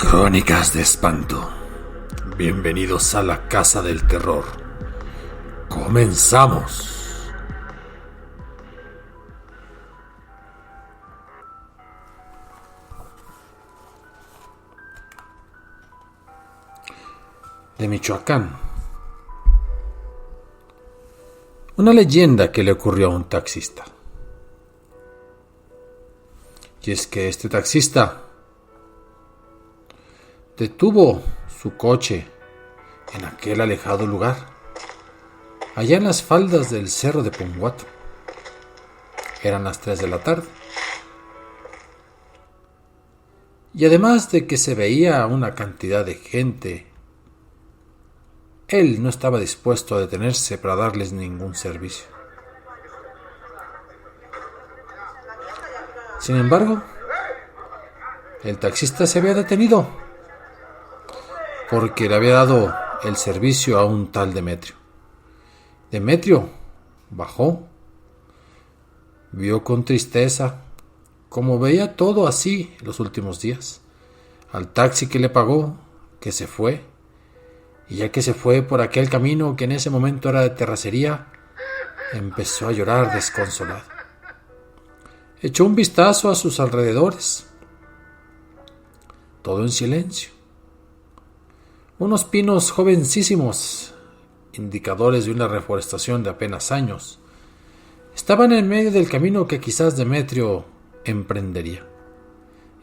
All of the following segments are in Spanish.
Crónicas de espanto. Bienvenidos a la casa del terror. Comenzamos. De Michoacán. Una leyenda que le ocurrió a un taxista. Y es que este taxista detuvo su coche en aquel alejado lugar, allá en las faldas del cerro de Punguato. Eran las 3 de la tarde. Y además de que se veía una cantidad de gente, él no estaba dispuesto a detenerse para darles ningún servicio. Sin embargo, el taxista se había detenido porque le había dado el servicio a un tal Demetrio. Demetrio bajó, vio con tristeza, como veía todo así los últimos días, al taxi que le pagó, que se fue, y ya que se fue por aquel camino que en ese momento era de terracería, empezó a llorar desconsolado. Echó un vistazo a sus alrededores, todo en silencio. Unos pinos jovencísimos, indicadores de una reforestación de apenas años, estaban en medio del camino que quizás Demetrio emprendería.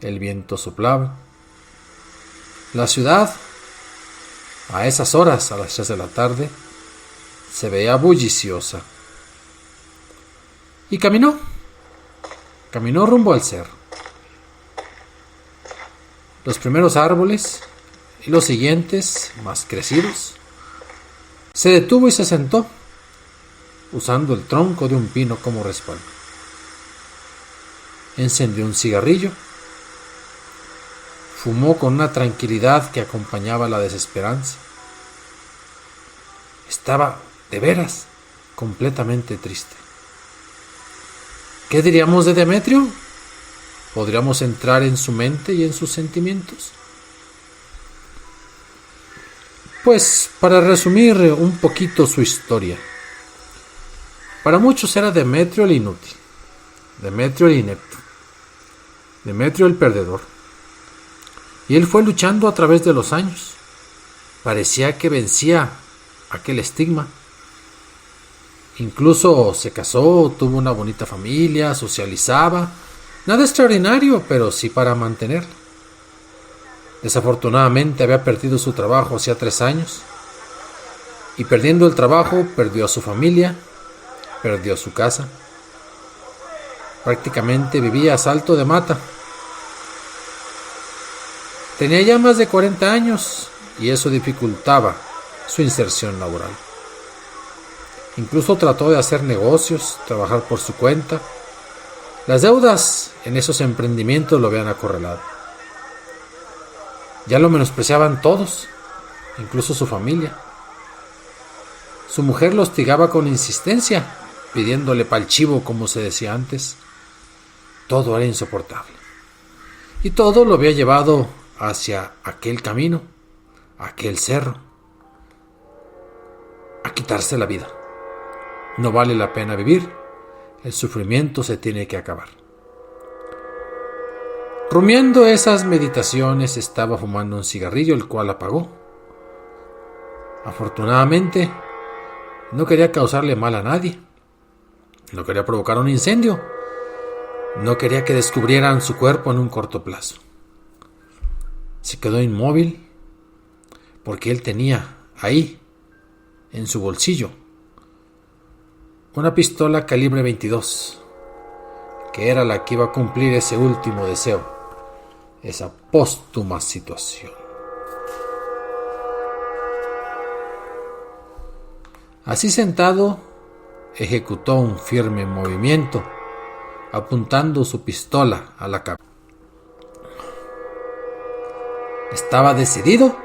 El viento soplaba. La ciudad, a esas horas, a las 3 de la tarde, se veía bulliciosa. Y caminó rumbo al cerro. Los primeros árboles y los siguientes, más crecidos, se detuvo y se sentó, usando el tronco de un pino como respaldo. Encendió un cigarrillo, fumó con una tranquilidad que acompañaba la desesperanza. Estaba, de veras, completamente triste. ¿Qué diríamos de Demetrio? ¿Podríamos entrar en su mente y en sus sentimientos? Pues, para resumir un poquito su historia, para muchos era Demetrio el inútil, Demetrio el inepto, Demetrio el perdedor. Y él fue luchando a través de los años. Parecía que vencía aquel estigma. Incluso se casó, tuvo una bonita familia, socializaba. Nada extraordinario, pero sí para mantenerla. Desafortunadamente había perdido su trabajo hacía 3 años. Y perdiendo el trabajo, perdió a su familia, perdió su casa. Prácticamente vivía a salto de mata. Tenía ya más de 40 años y eso dificultaba su inserción laboral. Incluso trató de hacer negocios, trabajar por su cuenta. Las deudas en esos emprendimientos lo habían acorralado. Ya lo menospreciaban todos, incluso su familia. Su mujer lo hostigaba con insistencia, pidiéndole pa'l chivo, como se decía antes. Todo era insoportable. Y todo lo había llevado hacia aquel camino, aquel cerro, a quitarse la vida. No vale la pena vivir, el sufrimiento se tiene que acabar. Rumiando esas meditaciones, estaba fumando un cigarrillo, el cual apagó. Afortunadamente, no quería causarle mal a nadie, no quería provocar un incendio, no quería que descubrieran su cuerpo en un corto plazo. Se quedó inmóvil porque él tenía ahí, en su bolsillo, una pistola calibre 22, que era la que iba a cumplir ese último deseo, esa póstuma situación. Así sentado, ejecutó un firme movimiento, apuntando su pistola a la cabeza. Estaba decidido,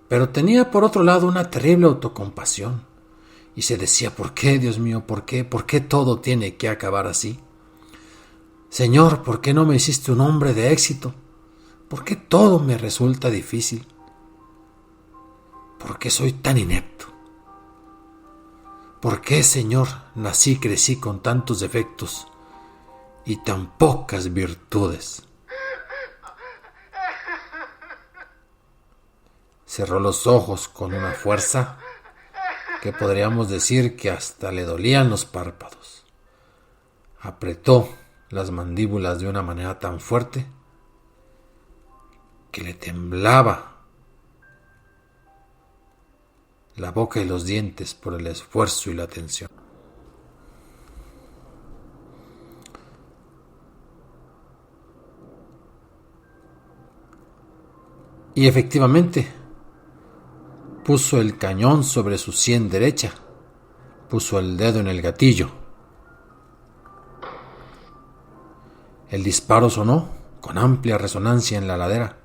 pero tenía por otro lado una terrible autocompasión. Y se decía, ¿por qué, Dios mío? ¿Por qué? ¿Por qué todo tiene que acabar así? Señor, ¿por qué no me hiciste un hombre de éxito? ¿Por qué todo me resulta difícil? ¿Por qué soy tan inepto? ¿Por qué, Señor, nací y crecí con tantos defectos y tan pocas virtudes? Cerró los ojos con una fuerza que podríamos decir que hasta le dolían los párpados. Apretó las mandíbulas de una manera tan fuerte que le temblaba la boca y los dientes por el esfuerzo y la tensión. Y efectivamente, puso el cañón sobre su sien derecha, puso el dedo en el gatillo. El disparo sonó con amplia resonancia en la ladera,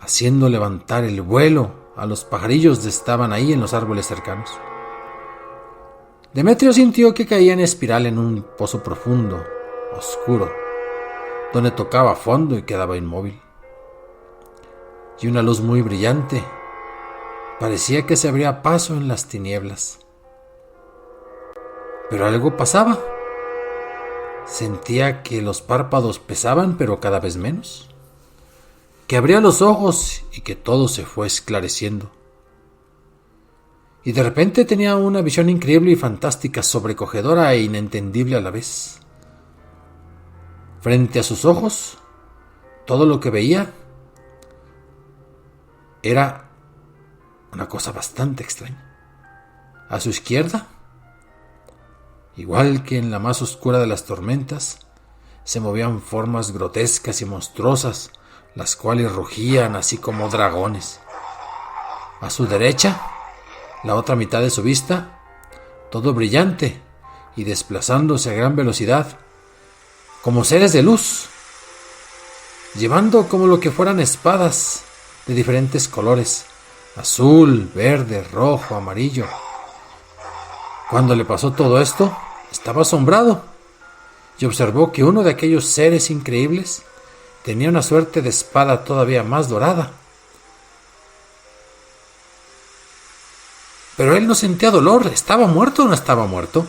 haciendo levantar el vuelo a los pajarillos que estaban ahí en los árboles cercanos. Demetrio sintió que caía en espiral en un pozo profundo, oscuro, donde tocaba fondo y quedaba inmóvil. Y una luz muy brillante parecía que se abría paso en las tinieblas. Pero algo pasaba. Sentía que los párpados pesaban, pero cada vez menos. Que abría los ojos y que todo se fue esclareciendo. Y de repente tenía una visión increíble y fantástica, sobrecogedora e inentendible a la vez. Frente a sus ojos, todo lo que veía era una cosa bastante extraña. A su izquierda, igual que en la más oscura de las tormentas, se movían formas grotescas y monstruosas, las cuales rugían así como dragones. A su derecha, la otra mitad de su vista, todo brillante y desplazándose a gran velocidad, como seres de luz, llevando como lo que fueran espadas de diferentes colores, azul, verde, rojo, amarillo. Cuando le pasó todo esto, estaba asombrado y observó que uno de aquellos seres increíbles tenía una suerte de espada todavía más dorada. Pero él no sentía dolor. ¿Estaba muerto o no estaba muerto?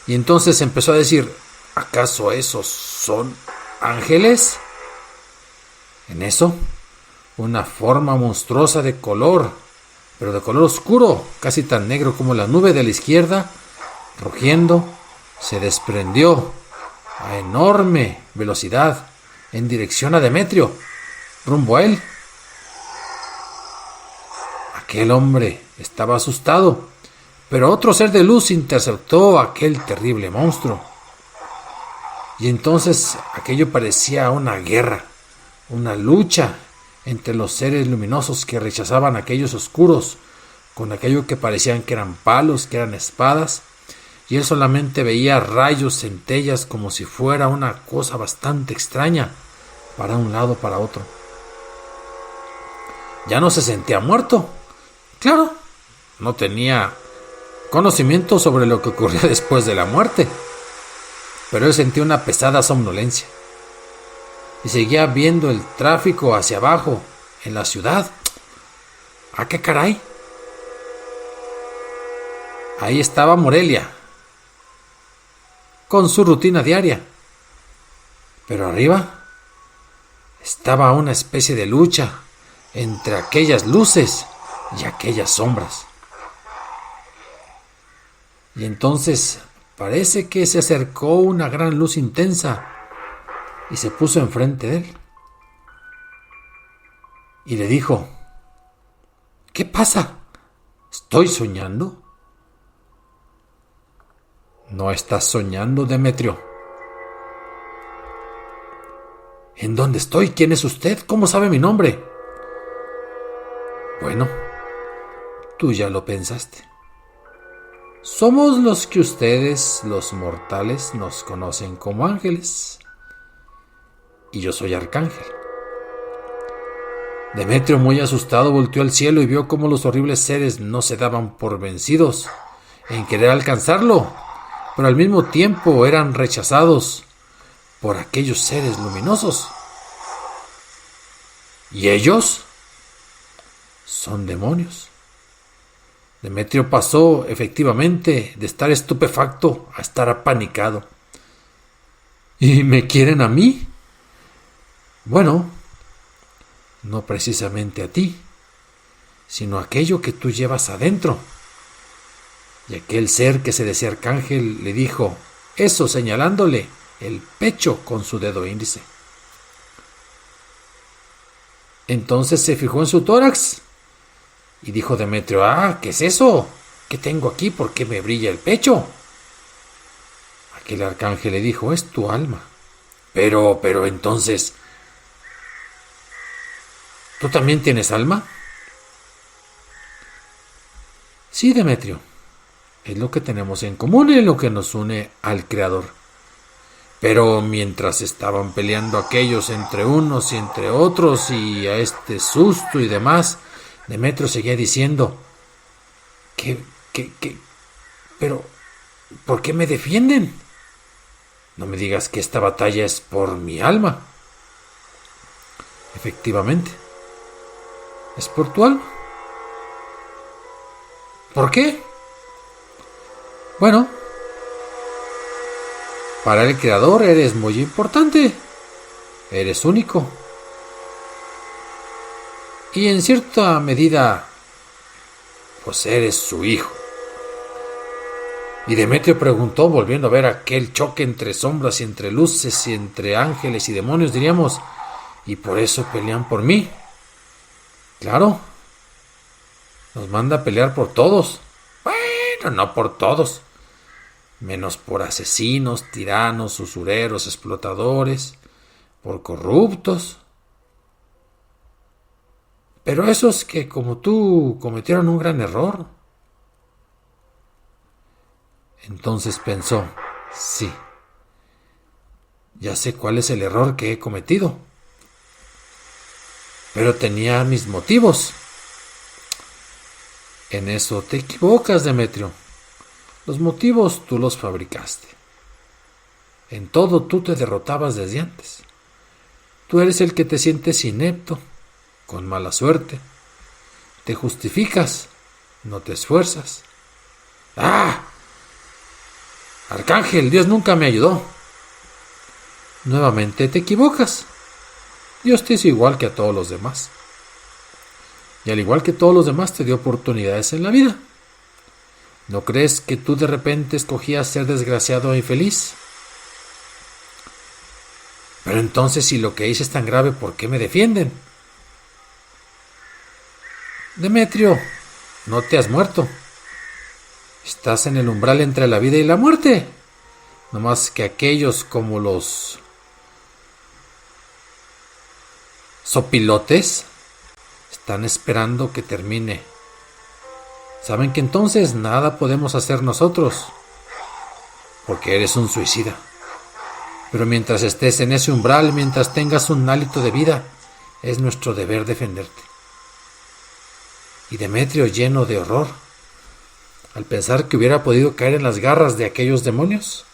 Y entonces empezó a decir: ¿acaso esos son ángeles? En eso, una forma monstruosa de color, pero de color oscuro, casi tan negro como la nube de la izquierda, rugiendo, se desprendió a enorme velocidad en dirección a Demetrio, rumbo a él. Aquel hombre estaba asustado, pero otro ser de luz interceptó a aquel terrible monstruo. Y entonces aquello parecía una guerra, una lucha entre los seres luminosos que rechazaban a aquellos oscuros, con aquello que parecían que eran palos, que eran espadas, y él solamente veía rayos, centellas, como si fuera una cosa bastante extraña, para un lado, para otro. Ya no se sentía muerto. Claro, no tenía conocimiento sobre lo que ocurría después de la muerte, pero él sentía una pesada somnolencia. Y seguía viendo el tráfico hacia abajo, en la ciudad. ¿Ah, qué caray? Ahí estaba Morelia, con su rutina diaria. Pero arriba estaba una especie de lucha entre aquellas luces y aquellas sombras. Y entonces parece que se acercó una gran luz intensa y se puso enfrente de él. Y le dijo: ¿qué pasa? ¿Estoy soñando? No estás soñando, Demetrio. ¿En dónde estoy? ¿Quién es usted? ¿Cómo sabe mi nombre? Bueno, tú ya lo pensaste. Somos los que ustedes, los mortales, nos conocen como ángeles. Y yo soy Arcángel. Demetrio, muy asustado, volteó al cielo y vio cómo los horribles seres no se daban por vencidos en querer alcanzarlo, pero al mismo tiempo eran rechazados por aquellos seres luminosos. ¿Y ellos? Son demonios. Demetrio pasó, efectivamente, de estar estupefacto a estar apanicado. ¿Y me quieren a mí? Bueno, no precisamente a ti, sino aquello que tú llevas adentro. Y aquel ser que se decía arcángel le dijo eso señalándole el pecho con su dedo índice. Entonces se fijó en su tórax y dijo Demetrio: ¿qué es eso? ¿Qué tengo aquí? ¿Por qué me brilla el pecho? Aquel arcángel le dijo: es tu alma. Pero entonces, ¿tú también tienes alma? Sí, Demetrio. Es lo que tenemos en común y lo que nos une al Creador. Pero mientras estaban peleando aquellos entre unos y entre otros y a este susto y demás, Demetrio seguía diciendo: pero, ¿por qué me defienden? No me digas que esta batalla es por mi alma. Efectivamente, es por tu alma. ¿Por qué? Bueno, para el Creador eres muy importante. Eres único. Y en cierta medida, pues eres su hijo. Y Demetrio preguntó, volviendo a ver aquel choque entre sombras y entre luces y entre ángeles y demonios, diríamos: ¿y por eso pelean por mí? Claro, nos manda a pelear por todos. Bueno, no por todos, menos por asesinos, tiranos, usureros, explotadores, por corruptos. Pero esos que, como tú, cometieron un gran error. Entonces pensó: sí, ya sé cuál es el error que he cometido. Pero tenía mis motivos. En eso te equivocas, Demetrio. Los motivos tú los fabricaste. En todo tú te derrotabas desde antes. Tú eres el que te sientes inepto, con mala suerte. Te justificas, no te esfuerzas. Arcángel, Dios nunca me ayudó. Nuevamente te equivocas. Dios te hizo igual que a todos los demás. Y al igual que todos los demás te dio oportunidades en la vida. ¿No crees que tú de repente escogías ser desgraciado e infeliz? Pero entonces, si lo que hice es tan grave, ¿por qué me defienden? Demetrio, no te has muerto. Estás en el umbral entre la vida y la muerte. No más que aquellos como los sopilotes están esperando que termine. Saben que entonces nada podemos hacer nosotros, porque eres un suicida. Pero mientras estés en ese umbral, mientras tengas un hálito de vida, es nuestro deber defenderte. Y Demetrio, lleno de horror, al pensar que hubiera podido caer en las garras de aquellos demonios,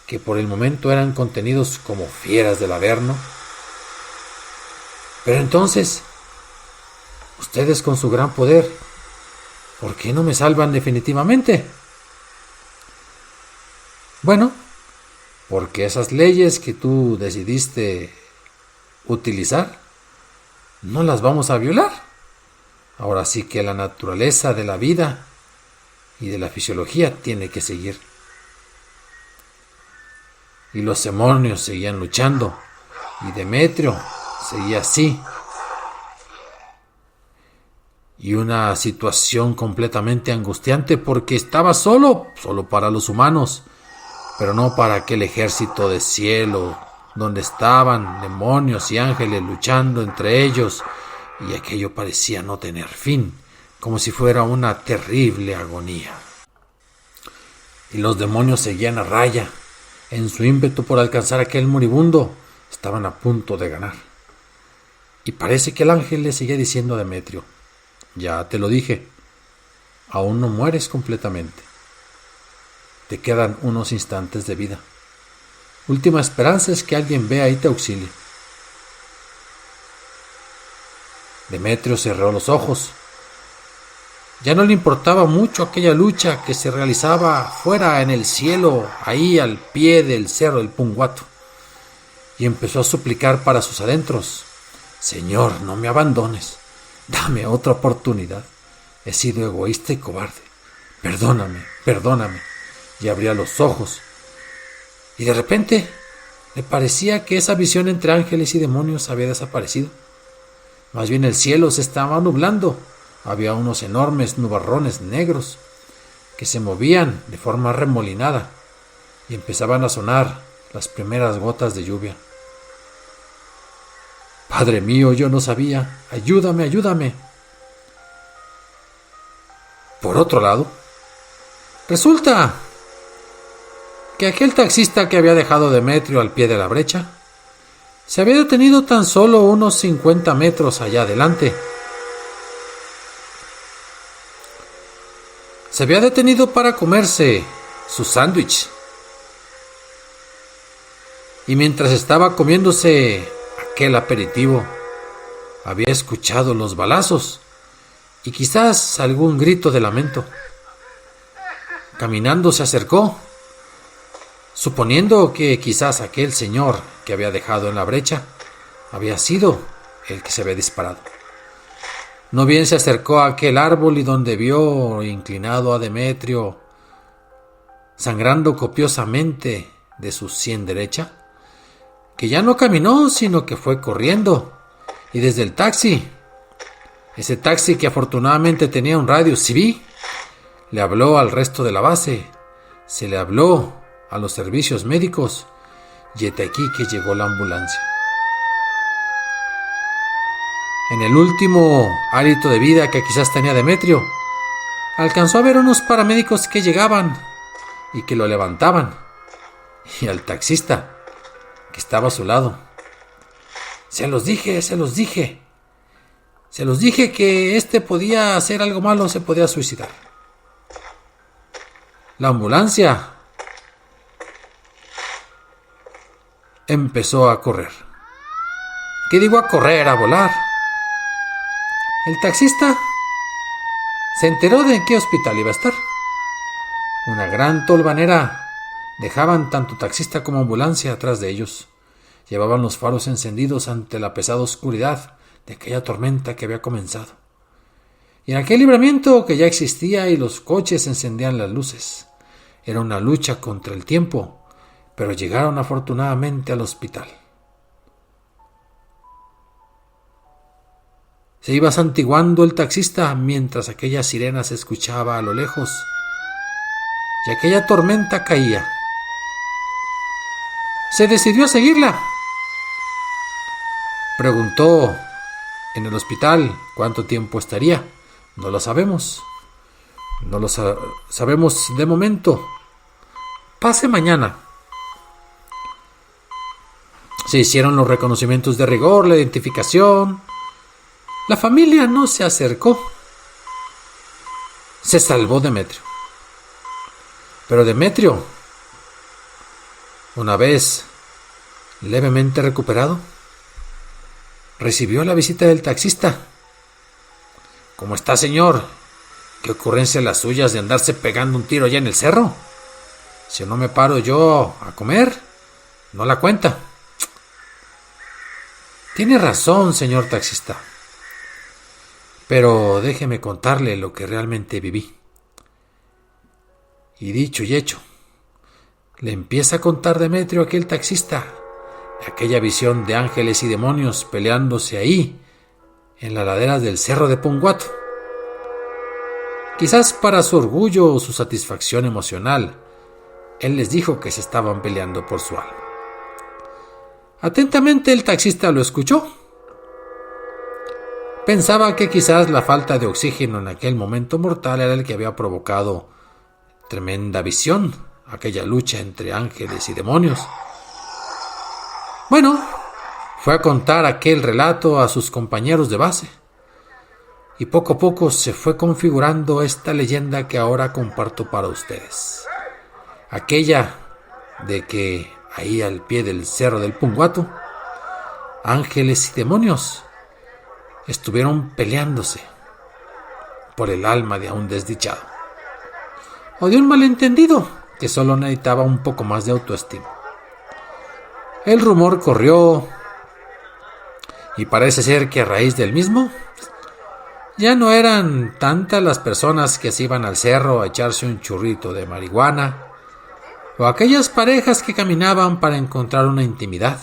que por el momento eran contenidos como fieras del Averno. Pero entonces, ustedes con su gran poder, ¿por qué no me salvan definitivamente? Bueno, porque esas leyes que tú decidiste utilizar, no las vamos a violar. Ahora sí que la naturaleza de la vida y de la fisiología tiene que seguir. Y los demonios seguían luchando, y Demetrio seguía así. Y una situación completamente angustiante, porque estaba solo para los humanos, pero no para aquel ejército de cielo, donde estaban demonios y ángeles luchando entre ellos, y aquello parecía no tener fin, como si fuera una terrible agonía. Y los demonios seguían a raya, en su ímpetu por alcanzar a aquel moribundo, estaban a punto de ganar. Y parece que el ángel le seguía diciendo a Demetrio: ya te lo dije, aún no mueres completamente. Te quedan unos instantes de vida. Última esperanza es que alguien vea y te auxilie. Demetrio cerró los ojos. Ya no le importaba mucho aquella lucha que se realizaba fuera en el cielo, ahí al pie del cerro del Punguato, y empezó a suplicar para sus adentros: Señor, no me abandones, dame otra oportunidad. He sido egoísta y cobarde. Perdóname, perdóname. Y abría los ojos. Y de repente le parecía que esa visión entre ángeles y demonios había desaparecido. Más bien el cielo se estaba nublando. Había unos enormes nubarrones negros que se movían de forma remolinada y empezaban a sonar las primeras gotas de lluvia. Padre mío, yo no sabía. Ayúdame, ayúdame. Por otro lado, resulta que aquel taxista que había dejado a Demetrio al pie de la brecha se había detenido tan solo unos 50 metros allá adelante. Se había detenido para comerse su sándwich. Y mientras estaba comiéndose aquel aperitivo, había escuchado los balazos y quizás algún grito de lamento. Caminando se acercó, suponiendo que quizás aquel señor que había dejado en la brecha había sido el que se había disparado. No bien se acercó a aquel árbol y donde vio inclinado a Demetrio, sangrando copiosamente de su sien derecha, que ya no caminó, sino que fue corriendo, y desde el taxi, ese taxi que afortunadamente tenía un radio CB, le habló al resto de la base, se le habló a los servicios médicos, y hasta aquí que llegó la ambulancia. En el último hálito de vida que quizás tenía Demetrio, alcanzó a ver unos paramédicos que llegaban y que lo levantaban, y al taxista que estaba a su lado. Se los dije que este podía hacer algo malo, se podía suicidar. La ambulancia empezó a correr. ¿Qué digo a correr? A volar. El taxista se enteró de en qué hospital iba a estar. Una gran tolvanera dejaban tanto taxista como ambulancia atrás de ellos. Llevaban los faros encendidos ante la pesada oscuridad de aquella tormenta que había comenzado. Y en aquel libramiento que ya existía y los coches encendían las luces. Era una lucha contra el tiempo, pero llegaron afortunadamente al hospital. Se iba santiguando el taxista mientras aquella sirena se escuchaba a lo lejos y aquella tormenta caía. Se decidió a seguirla. Preguntó en el hospital cuánto tiempo estaría. No lo sabemos. No lo sabemos de momento. Pase mañana. Se hicieron los reconocimientos de rigor, la identificación. La familia no se acercó. Se salvó Demetrio. Pero Demetrio, una vez levemente recuperado, recibió la visita del taxista. ¿Cómo está, señor? ¿Qué ocurrencia las suyas de andarse pegando un tiro allá en el cerro? Si no me paro yo a comer, no la cuenta. Tiene razón, señor taxista. Pero déjeme contarle lo que realmente viví. Y dicho y hecho, le empieza a contar Demetrio a aquel taxista aquella visión de ángeles y demonios peleándose ahí, en las laderas del cerro de Punguato. Quizás para su orgullo o su satisfacción emocional, él les dijo que se estaban peleando por su alma. Atentamente el taxista lo escuchó. Pensaba que quizás la falta de oxígeno en aquel momento mortal era el que había provocado tremenda visión, aquella lucha entre ángeles y demonios. Bueno, fue a contar aquel relato a sus compañeros de base, y poco a poco se fue configurando esta leyenda que ahora comparto para ustedes. Aquella de que ahí al pie del cerro del Punguato, ángeles y demonios estuvieron peleándose por el alma de un desdichado, o de un malentendido que solo necesitaba un poco más de autoestima. El rumor corrió y parece ser que a raíz del mismo ya no eran tantas las personas que se iban al cerro a echarse un churrito de marihuana, o aquellas parejas que caminaban para encontrar una intimidad,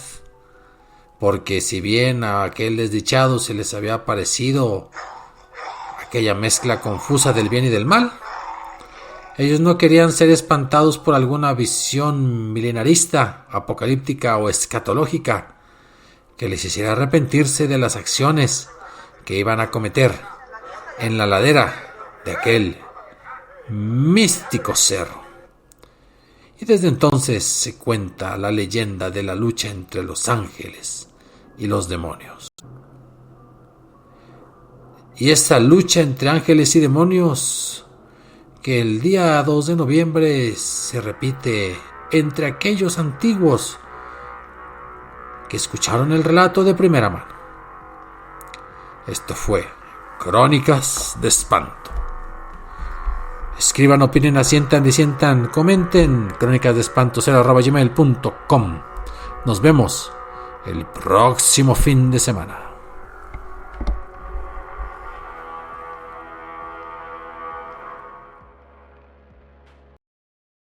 porque si bien a aquel desdichado se les había parecido aquella mezcla confusa del bien y del mal, ellos no querían ser espantados por alguna visión milenarista, apocalíptica o escatológica que les hiciera arrepentirse de las acciones que iban a cometer en la ladera de aquel místico cerro. Y desde entonces se cuenta la leyenda de la lucha entre los ángeles y los demonios. Y esta lucha entre ángeles y demonios, que el día 2 de noviembre se repite entre aquellos antiguos que escucharon el relato de primera mano. Esto fue Crónicas de Espanto. Escriban, opinen, asientan, disientan, comenten. crónicasdeespanto@gmail.com. Nos vemos el próximo fin de semana.